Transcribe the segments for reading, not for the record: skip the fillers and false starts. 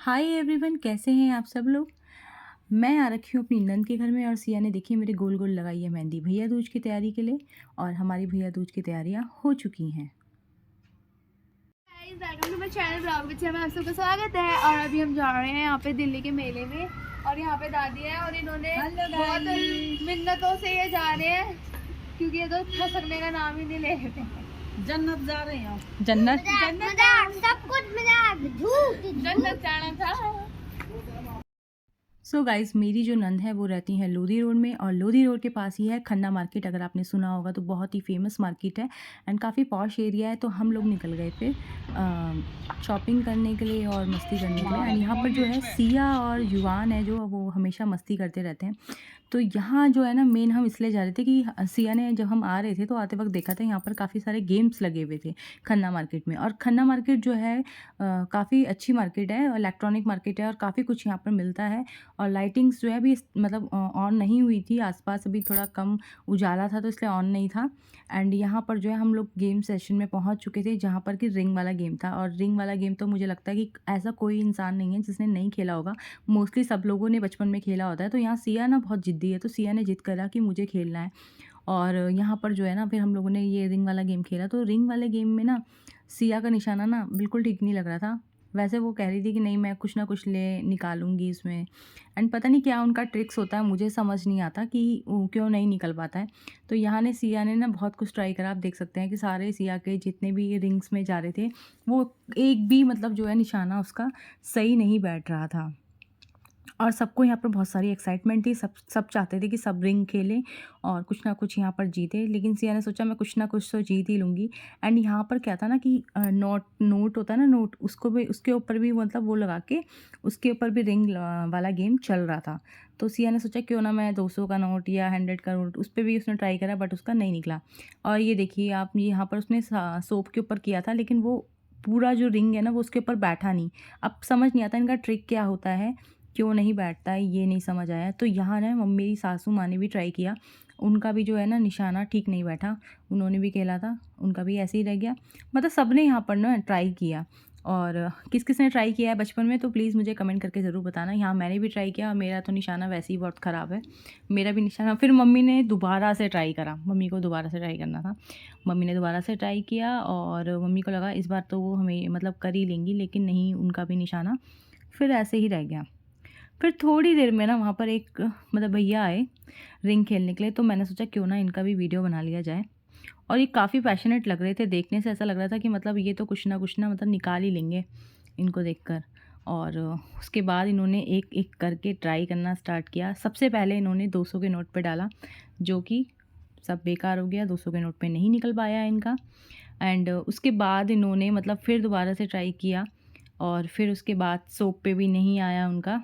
Hi everyone, कैसे हैं आप सब लोग। मैं आ रखी हूँ अपनी नंद के घर में और सिया ने देखिए मेरे गोल गोल लगाई है मेहंदी भैया दूज की तैयारी के लिए। और हमारी भैया दूज की तैयारियाँ हो चुकी हैं। Welcome to my channel blog which में आप सबका स्वागत है। और अभी हम जा रहे हैं यहाँ पे दिल्ली के मेले में। और यहाँ पे दादी है और इन्होंने बहुत मिन्नतों से ये जा रहे हैं क्योंकि ये तो मसकने का नाम ही नहीं ले रहे हैं। जन्नत जा रहे हैं। जन्नत मजाक, सब कुछ मजाक, झूठ। जन्नत जाना था। सो गाइस, मेरी जो नंद है वो रहती है लोधी रोड में और लोधी रोड के पास ही है खन्ना मार्केट। अगर आपने सुना होगा तो बहुत ही फेमस मार्केट है एंड काफ़ी पॉश एरिया है। तो हम लोग निकल गए फिर शॉपिंग करने के लिए और मस्ती करने के लिए। एंड यहाँ पर जो है सिया और युवान है जो वो हमेशा मस्ती करते रहते हैं। तो यहाँ जो है ना मेन हम इसलिए जा रहे थे कि सिया ने जब हम आ रहे थे तो आते वक्त देखा था यहाँ पर काफ़ी सारे गेम्स लगे हुए थे खन्ना मार्केट में। और खन्ना मार्केट जो है काफ़ी अच्छी मार्केट है, इलेक्ट्रॉनिक मार्केट है और काफ़ी कुछ यहाँ पर मिलता है। और लाइटिंग्स जो है अभी मतलब ऑन नहीं हुई थी, आसपास अभी थोड़ा कम उजाला था तो इसलिए ऑन नहीं था। एंड यहाँ पर जो है हम लोग गेम सेशन में पहुँच चुके थे जहाँ पर कि रिंग वाला गेम था। और रिंग वाला गेम तो मुझे लगता है कि ऐसा कोई इंसान नहीं है जिसने नहीं खेला होगा। मोस्टली सब लोगों ने बचपन में खेला होता है। तो यहाँ सिया ना बहुत ज़िद्दी है, तो सिया ने ज़िद करा कि मुझे खेलना है। और यहाँ पर जो है ना फिर हम लोगों ने ये रिंग वाला गेम खेला। तो रिंग वाले गेम में ना सिया का निशाना ना बिल्कुल ठीक नहीं लग रहा था। वैसे वो कह रही थी कि नहीं मैं कुछ ना कुछ ले निकालूंगी इसमें। एंड पता नहीं क्या उनका ट्रिक्स होता है, मुझे समझ नहीं आता कि वो क्यों नहीं निकल पाता है। तो यहाँ ने सिया ने ना बहुत कुछ ट्राई करा। आप देख सकते हैं कि सारे सिया के जितने भी रिंग्स में जा रहे थे वो एक भी मतलब जो है निशाना उसका सही नहीं बैठ रहा था। और सबको यहाँ पर बहुत सारी एक्साइटमेंट थी, सब सब चाहते थे कि सब रिंग खेलें और कुछ ना कुछ यहाँ पर जीते। लेकिन सिया ने सोचा मैं कुछ ना कुछ तो जीत ही लूँगी। एंड यहाँ पर क्या था ना कि नोट नोट होता है ना, नोट उसको भी उसके ऊपर भी मतलब वो लगा के उसके ऊपर भी रिंग वाला गेम चल रहा था। तो सिया ने सोचा क्यों ना मैं 200 का नोट या 100 का नोट उस पर भी उसने ट्राई करा बट उसका नहीं निकला। और ये देखिए आप, यहाँ पर उसने सोप के ऊपर किया था लेकिन वो पूरा जो रिंग है ना वो उसके ऊपर बैठा नहीं। अब समझ नहीं आता इनका ट्रिक क्या होता है, क्यों नहीं बैठता है, ये नहीं समझ आया। तो यहाँ ना मेरी सासू माँ ने भी ट्राई किया, उनका भी जो है ना निशाना ठीक नहीं बैठा। उन्होंने भी खेला था, उनका भी ऐसे ही रह गया। मतलब सब ने यहाँ पर ना ट्राई किया। और किस किस ने ट्राई किया है बचपन में तो प्लीज़ मुझे कमेंट करके ज़रूर बताना। यहाँ मैंने भी ट्राई किया और मेरा तो निशाना वैसे ही बहुत ख़राब है। मेरा भी निशाना, फिर मम्मी ने दोबारा से ट्राई करा, मम्मी को दोबारा से ट्राई करना था। मम्मी ने दोबारा से ट्राई किया और मम्मी को लगा इस बार तो वो हमें मतलब कर ही लेंगी, लेकिन नहीं, उनका भी निशाना फिर ऐसे ही रह गया। फिर थोड़ी देर में ना वहाँ पर एक मतलब भैया आए रिंग खेलने के लिए। तो मैंने सोचा क्यों ना इनका भी वीडियो बना लिया जाए। और ये काफ़ी पैशनेट लग रहे थे, देखने से ऐसा लग रहा था कि मतलब ये तो कुछ ना मतलब निकाल ही लेंगे इनको देखकर। और उसके बाद इन्होंने एक एक करके ट्राई करना स्टार्ट किया। सबसे पहले इन्होंने 200 के नोट पे डाला जो कि सब बेकार हो गया, 200 के नोट पे नहीं निकल पाया इनका। एंड उसके बाद इन्होंने मतलब फिर दोबारा से ट्राई किया और फिर उसके बाद सोप पे भी नहीं आया उनका।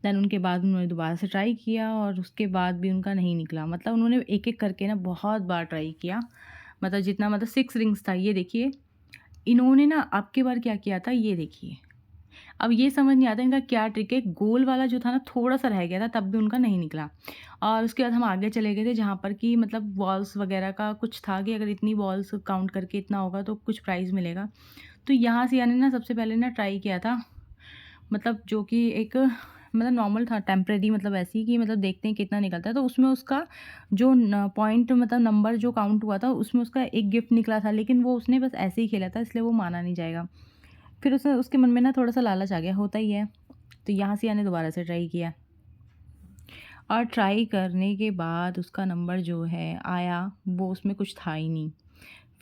देन उनके बाद उन्होंने दोबारा से ट्राई किया और उसके बाद भी उनका नहीं निकला। मतलब उन्होंने एक एक करके ना बहुत बार ट्राई किया। मतलब जितना मतलब 6 रिंग्स था, ये देखिए। इन्होंने ना अब की बार क्या किया था ये देखिए। अब ये समझ नहीं आता इनका क्या ट्रिक है। गोल वाला जो था ना थोड़ा सा रह गया था तब भी उनका नहीं निकला। और उसके बाद हम आगे चले गए थे जहाँ पर कि मतलब बॉल्स वगैरह का कुछ था कि अगर इतनी बॉल्स काउंट करके इतना होगा तो कुछ प्राइज़ मिलेगा। तो यहाँ से यानी ना सबसे पहले ना ट्राई किया था, मतलब जो कि एक मतलब नॉर्मल था, टेम्परेरी, मतलब ऐसे ही कि मतलब देखते हैं कितना निकलता है। तो उसमें उसका जो पॉइंट मतलब नंबर जो काउंट हुआ था उसमें उसका एक गिफ्ट निकला था, लेकिन वो उसने बस ऐसे ही खेला था इसलिए वो माना नहीं जाएगा। फिर उसने उसके मन में ना थोड़ा सा लालच आ गया, होता ही है। तो यहाँ से आने दोबारा से ट्राई किया और ट्राई करने के बाद उसका नंबर जो है आया वो उसमें कुछ था ही नहीं।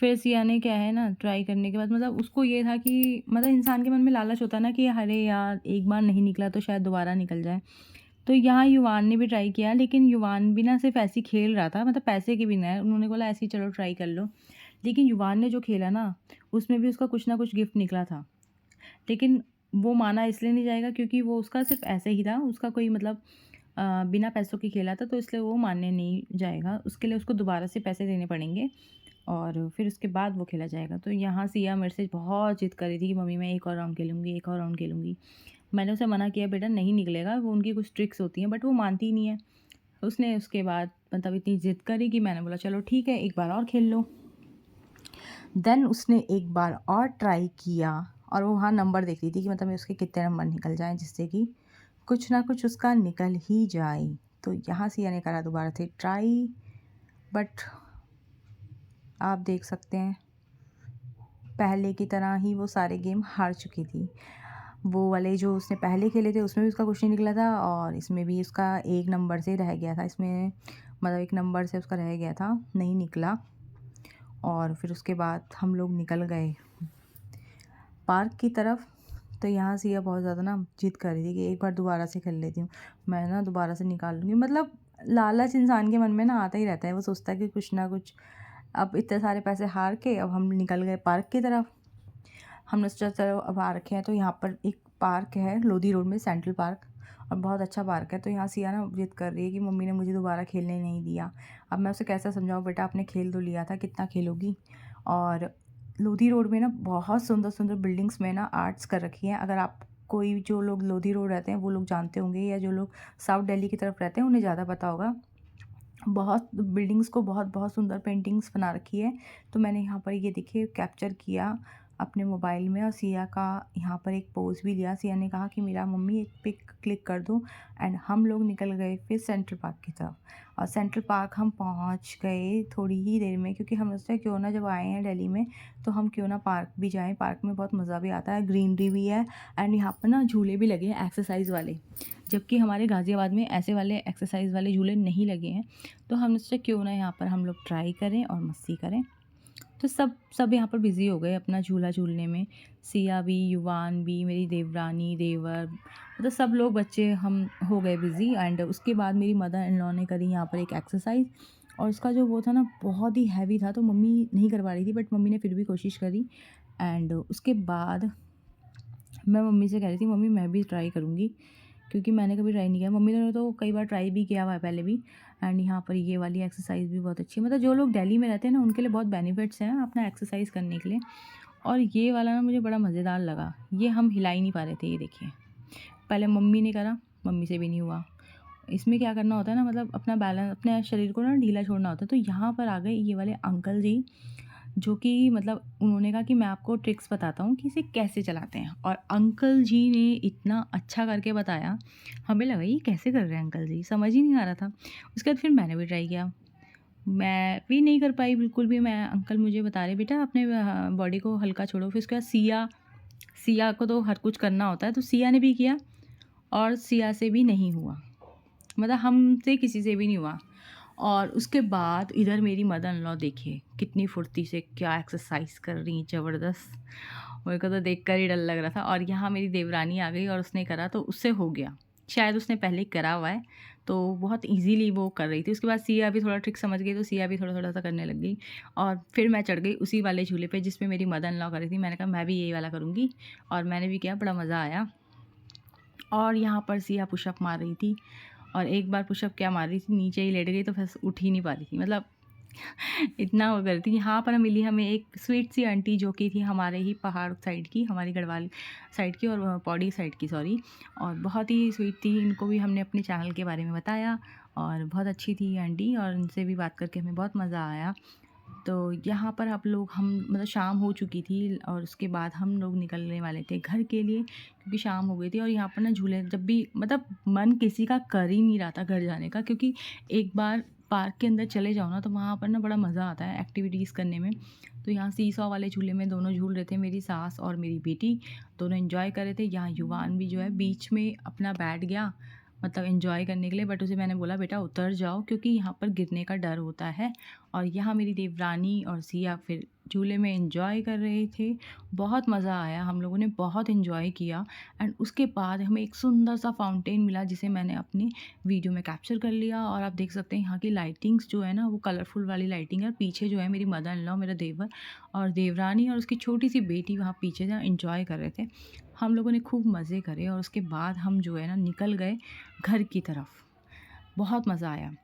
फिर सिया ने क्या है ना ट्राई करने के बाद मतलब उसको ये था कि मतलब इंसान के मन में लालच होता है ना कि अरे यार एक बार नहीं निकला तो शायद दोबारा निकल जाए। तो यहाँ युवान ने भी ट्राई किया, लेकिन युवान भी ना सिर्फ ऐसे ही खेल रहा था, मतलब पैसे के बिना है। उन्होंने बोला ऐसे ही चलो ट्राई कर लो। लेकिन युवान ने जो खेला ना उसमें भी उसका कुछ ना कुछ गिफ्ट निकला था। लेकिन वो माना इसलिए नहीं जाएगा क्योंकि वो उसका सिर्फ ऐसे ही था, उसका कोई मतलब बिना पैसों की खेला था, तो इसलिए वो मानने नहीं जाएगा। उसके लिए उसको दोबारा से पैसे देने पड़ेंगे और फिर उसके बाद वो खेला जाएगा। तो यहाँ सिया मेरे से बहुत ज़िद कर रही थी कि मम्मी मैं एक और राउंड खेलूँगी, एक और राउंड खेलूँगी। मैंने उसे मना किया बेटा नहीं निकलेगा, वो उनकी कुछ ट्रिक्स होती हैं, बट वो मानती ही नहीं है। उसने उसके बाद मतलब इतनी ज़िद करी कि मैंने बोला चलो ठीक है एक बार और खेल लो। देन उसने एक बार और ट्राई किया और वो वहाँ नंबर देख रही थी कि मतलब उसके कितने नंबर निकल जाएँ जिससे कि कुछ ना कुछ उसका निकल ही जाए। तो यहाँ सिया ने करा दोबारा से ट्राई, बट आप देख सकते हैं पहले की तरह ही वो सारे गेम हार चुकी थी। वो वाले जो उसने पहले खेले थे उसमें भी उसका कुछ नहीं निकला था और इसमें भी उसका 1 नंबर से रह गया था। इसमें मतलब 1 नंबर से उसका रह गया था, नहीं निकला। और फिर उसके बाद हम लोग निकल गए पार्क की तरफ। तो यहाँ सिया बहुत ज़्यादा ना ज़िद कर रही थी कि एक बार दोबारा से खेल लेती हूँ, मैं ना दोबारा से निकाल लूँगी। मतलब लालच इंसान के मन में ना आता ही रहता है, वो सोचता है कि कुछ ना कुछ। अब इतने सारे पैसे हार के अब हम निकल गए पार्क की तरफ। हमने सोचा चलो अब आ रखे हैं तो यहाँ पर एक पार्क है लोधी रोड में, सेंट्रल पार्क, और बहुत अच्छा पार्क है। तो यहाँ सिया ना ज़िद कर रही है कि मम्मी ने मुझे दोबारा खेलने नहीं दिया। अब मैं उसे कैसे समझाऊँ, बेटा आपने खेल तो लिया था, कितना खेलोगी। और लोधी रोड में ना बहुत सुंदर सुंदर बिल्डिंग्स में ना आर्ट्स कर रखी हैं। अगर आप कोई जो लोग लोधी रोड रहते हैं वो लोग जानते होंगे, या जो लोग साउथ दिल्ली की तरफ रहते हैं उन्हें ज़्यादा पता होगा। बहुत बिल्डिंग्स को बहुत बहुत सुंदर पेंटिंग्स बना रखी है। तो मैंने यहाँ पर ये देखिए कैप्चर किया अपने मोबाइल में और सिया का यहाँ पर एक पोज़ भी लिया। सिया ने कहा कि मेरा मम्मी एक पिक क्लिक कर दो, एंड हम लोग निकल गए फिर सेंट्रल पार्क की तरफ। और सेंट्रल पार्क हम पहुँच गए थोड़ी ही देर में, क्योंकि हम सोचा क्यों ना जब आए हैं दिल्ली में तो हम क्यों ना पार्क भी जाएँ। पार्क में बहुत मज़ा भी आता है, ग्रीनरी भी है, एंड यहाँ पर ना झूले भी लगे हैं एक्सरसाइज वाले, जबकि हमारे गाज़ियाबाद में ऐसे वाले एक्सरसाइज वाले झूले नहीं लगे हैं। तो हमने सोचा क्यों ना यहाँ पर हम लोग ट्राई करें और मस्ती करें। तो सब यहाँ पर बिज़ी हो गए अपना झूला झूलने में। सिया भी, युवान भी, मेरी देवरानी, देवर, मतलब सब लोग बच्चे हम हो गए बिज़ी। एंड उसके बाद मेरी मदर इन लॉ ने करी यहाँ पर एक एक्सरसाइज, और उसका जो वो था ना बहुत ही हैवी था, तो मम्मी नहीं कर पा रही थी, बट मम्मी ने फिर भी कोशिश करी। एंड उसके बाद मैं मम्मी से कह रही थी मम्मी मैं भी ट्राई करूँगी, क्योंकि मैंने कभी ट्राई नहीं किया। मम्मी ने तो कई बार ट्राई भी किया हुआ है पहले भी। एंड यहाँ पर ये वाली एक्सरसाइज भी बहुत अच्छी है, मतलब जो लोग दिल्ली में रहते हैं ना उनके लिए बहुत बेनिफिट्स हैं अपना एक्सरसाइज करने के लिए। और ये वाला ना मुझे बड़ा मज़ेदार लगा, ये हम हिला ही नहीं पा रहे थे। ये देखिए पहले मम्मी ने करा, मम्मी से भी नहीं हुआ। इसमें क्या करना होता है ना, मतलब अपना बैलेंस, अपने शरीर को ना ढीला छोड़ना होता है। तो यहाँ पर आ गए ये वाले अंकल जी, जो कि मतलब उन्होंने कहा कि मैं आपको ट्रिक्स बताता हूँ कि इसे कैसे चलाते हैं। और अंकल जी ने इतना अच्छा करके बताया, हमें लगा ये कैसे कर रहे हैं अंकल जी, समझ ही नहीं आ रहा था। उसके बाद फिर मैंने भी ट्राई किया, मैं भी नहीं कर पाई बिल्कुल भी। मैं अंकल मुझे बता रहे बेटा अपने बॉडी को हल्का छोड़ो। फिर उसके बाद सिया, सिया को तो हर कुछ करना होता है, तो सिया ने भी किया और सिया से भी नहीं हुआ, मतलब हमसे किसी से भी नहीं हुआ। और उसके बाद इधर मेरी मदर इन लॉ देखिए कितनी फुर्ती से क्या एक्सरसाइज कर रही, ज़बरदस्त। मेरे को तो देखकर ही डर लग रहा था। और यहाँ मेरी देवरानी आ गई और उसने करा तो उससे हो गया, शायद उसने पहले करा हुआ है तो बहुत इजीली वो कर रही थी। उसके बाद सिया भी थोड़ा ट्रिक समझ गई, तो सिया भी थोड़ा थोड़ा सा करने लग गई। और फिर मैं चढ़ गई उसी वाले झूले पे जिसमें मेरी मदर इन लॉ कर रही थी। मैंने कहा मैं भी यही वाला करूँगी, और मैंने भी किया, बड़ा मज़ा आया। और यहाँ पर सिया पुशअप मार रही थी, और एक बार पुशअप क्या मार रही थी, नीचे ही लेट गई, तो फिर उठ ही नहीं पा रही थी, मतलब इतना वो कर रही थी। यहाँ पर मिली हमें एक स्वीट सी आंटी, जो कि थी हमारे ही पहाड़ साइड की, हमारी गढ़वाल साइड की और पौड़ी साइड की, सॉरी। और बहुत ही स्वीट थी, इनको भी हमने अपने चैनल के बारे में बताया, और बहुत अच्छी थी आंटी, और इनसे भी बात करके हमें बहुत मज़ा आया। तो यहाँ पर आप लोग, हम मतलब शाम हो चुकी थी और उसके बाद हम लोग निकलने वाले थे घर के लिए, क्योंकि शाम हो गई थी। और यहाँ पर ना झूले, जब भी मतलब मन किसी का कर ही नहीं रहा था घर जाने का, क्योंकि एक बार पार्क के अंदर चले जाओ ना तो वहाँ पर ना बड़ा मज़ा आता है एक्टिविटीज़ करने में। तो यहाँ सीसॉ वाले झूले में दोनों झूल रहे थे, मेरी सास और मेरी बेटी, दोनों एंजॉय कर रहे थे। यहाँ युवान भी जो है बीच में अपना बैठ गया, मतलब एंजॉय करने के लिए, बट उसे मैंने बोला बेटा उतर जाओ, क्योंकि यहाँ पर गिरने का डर होता है। और यहाँ मेरी देवरानी और सिया फिर झूले में एंजॉय कर रहे थे, बहुत मज़ा आया, हम लोगों ने बहुत एंजॉय किया। एंड उसके बाद हमें एक सुंदर सा फाउंटेन मिला, जिसे मैंने अपनी वीडियो में कैप्चर कर लिया। और आप देख सकते हैं यहाँ की लाइटिंग्स जो है ना, वो कलरफुल वाली लाइटिंग है। पीछे जो है मेरी मदर इन लॉ, मेरा देवर और देवरानी और उसकी छोटी सी बेटी वहाँ पीछे जहाँ एंजॉय कर रहे थे। हम लोगों ने खूब मज़े करे, और उसके बाद हम जो है ना निकल गए घर की तरफ। बहुत मज़ा आया।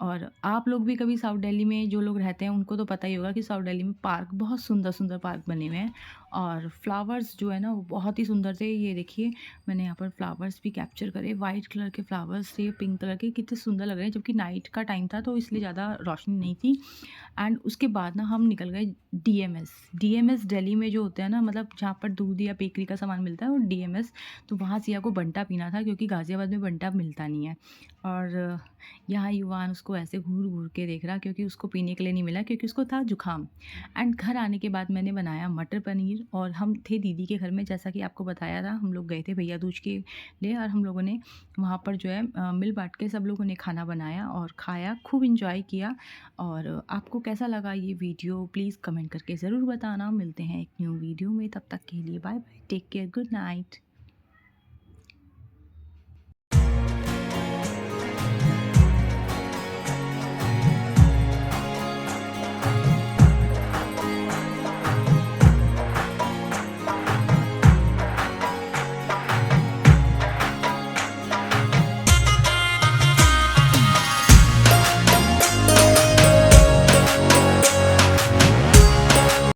और आप लोग भी कभी साउथ दिल्ली में जो लोग रहते हैं उनको तो पता ही होगा कि साउथ दिल्ली में पार्क, बहुत सुंदर सुंदर पार्क बने हुए हैं, और फ्लावर्स जो है ना वो बहुत ही सुंदर थे। ये देखिए मैंने यहाँ पर फ्लावर्स भी कैप्चर करे, वाइट कलर के फ्लावर्स थे, पिंक कलर के, कितने सुंदर लग रहे हैं, जबकि नाइट का टाइम था तो इसलिए ज़्यादा रोशनी नहीं थी। एंड उसके बाद ना हम निकल गए डीएमएस। डीएमएस दिल्ली में जो होते हैं ना, मतलब जहाँ पर दूध या बेकरी का सामान मिलता है वो डीएमएस। तो वहाँ सिया को बंटा पीना था क्योंकि गाज़ियाबाद में बंटा मिलता नहीं है। और यहाँ युवान उसको ऐसे घूर घूर के देख रहा क्योंकि उसको पीने के लिए नहीं मिला, क्योंकि उसको था जुकाम। एंड घर आने के बाद मैंने बनाया मटर पनीर, और हम थे दीदी के घर में, जैसा कि आपको बताया था। हम लोग गए थे भैया दूज के लिए, और हम लोगों ने वहाँ पर जो है मिल बांट के सब लोगों ने खाना बनाया और खाया, खूब इंजॉय किया। और आपको कैसा लगा ये वीडियो प्लीज़ कमेंट करके ज़रूर बताना। मिलते हैं एक न्यू वीडियो में, तब तक के लिए bye bye, take care, good night.